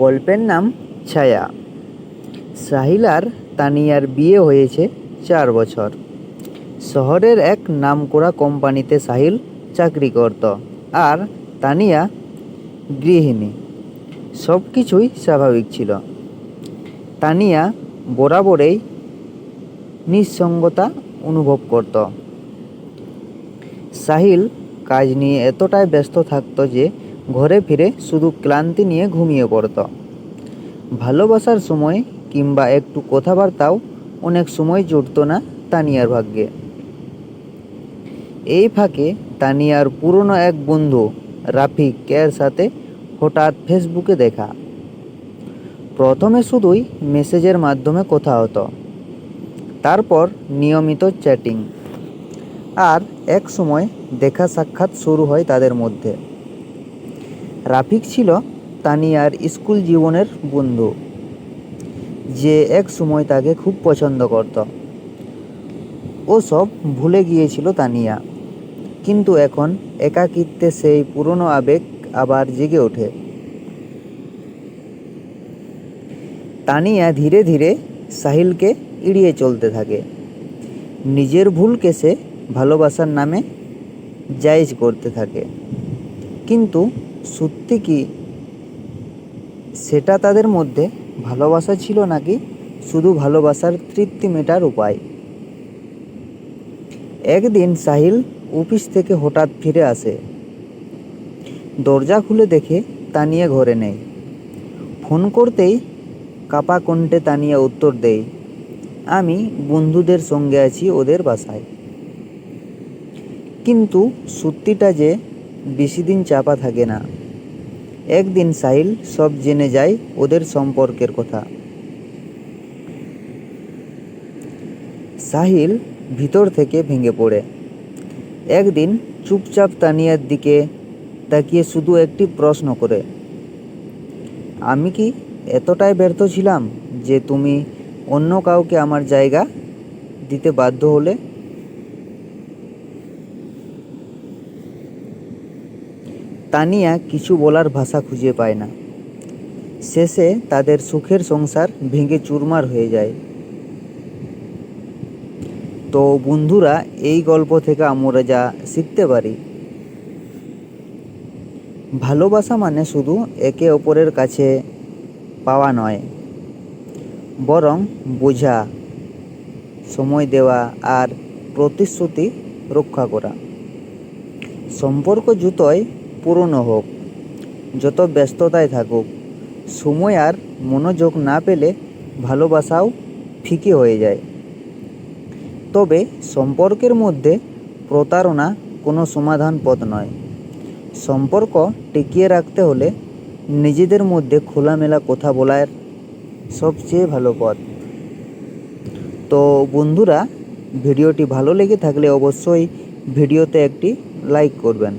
গল্পের নাম ছায়া। সাহিল আর তানিয়ার বিয়ে হয়েছে 4 বছর। শহরের এক নামকরা কোম্পানিতে সাহিল চাকরি করত আর তানিয়া গৃহিণী। সব কিছুই স্বাভাবিক ছিল। তানিয়া বরাবরই নিঃসঙ্গতা অনুভব করত। সাহিল কাজ নিয়ে এতটাই ব্যস্ত থাকত যে ঘরে ফিরে শুধু ক্লান্তি নিয়ে ঘুমিয়ে পড়ত। ভালোবাসার সময় কিংবা একটু কথাবার্তাও অনেক সময় জুটত না তানিয়ার ভাগ্যে। এই ফাঁকে তানিয়ার পুরনো এক বন্ধু রাফিকের সাথে হঠাৎ ফেসবুকে দেখা। প্রথমে শুধুই মেসেজের মাধ্যমে কথা হতো, তারপর নিয়মিত চ্যাটিং, আর এক সময় দেখা সাক্ষাৎ শুরু হয় তাদের মধ্যে। রাফিক ছিল তানিয়ার স্কুল জীবনের বন্ধু, যে এক সময় তাকে খুব পছন্দ করত। ও সব ভুলে গিয়েছিল তানিয়া, কিন্তু এখন একাকিত্বে সেই পুরনো আবেগ আবার জেগে ওঠে। তানিয়া ধীরে ধীরে সাহিলকে এড়িয়ে চলতে থাকে। নিজের ভুলকে সে ভালোবাসার নামে জায়েজ করতে থাকে। কিন্তু সত্যি কি সেটা তাদের মধ্যে ভালোবাসা ছিল, নাকি শুধু ভালোবাসার তৃপ্তি মেটার উপায়? একদিন সাহিল অফিস থেকে হঠাৎ ফিরে আসে। দরজা খুলে দেখে তানিয়া ঘরে নেই। ফোন করতেই কাপা কণ্ঠে তানিয়া উত্তর দেয়, আমি বন্ধুদের সঙ্গে আছি ওদের বাসায়। কিন্তু সত্যিটা যে বেশি দিন চাপা থাকে না। একদিন সাহিল সব জেনে যায় ওদের সম্পর্কের কথা। সাহিল ভিতর থেকে ভেঙে পড়ে। একদিন চুপচাপ তানিয়ার দিকে তাকিয়ে শুধু একটি প্রশ্ন করে, আমি কি এতটাই ব্যর্থ ছিলাম যে তুমি অন্য কাউকে আমার জায়গা দিতে বাধ্য হলে? তানিয়া কিছু বলার ভাষা খুঁজে পায় না। শেষে তাদের সুখের সংসার ভেঙে চুরমার হয়ে যায়। তো বন্ধুরা, এই গল্প থেকে আমরা যা শিখতে পারি, ভালোবাসা মানে শুধু একে অপরের কাছে পাওয়া নয়, বরং বোঝা, সময় দেওয়া আর প্রতিশ্রুতি রক্ষা করা। সম্পর্ক যতই পুরনো হোক, যত ব্যস্ততায় থাকুক, সময় আর মনোযোগ না পেলে ভালোবাসাও ফিকে হয়ে যায়। তবে সম্পর্কের মধ্যে প্রতারণা কোনো সমাধান পথ নয়। সম্পর্ক টিকিয়ে রাখতে হলে নিজেদের মধ্যে খোলামেলা কথা বলার সবচেয়ে ভালো পথ। তো বন্ধুরা, ভিডিওটি ভালো লেগে থাকলে অবশ্যই ভিডিওতে একটি লাইক করবেন।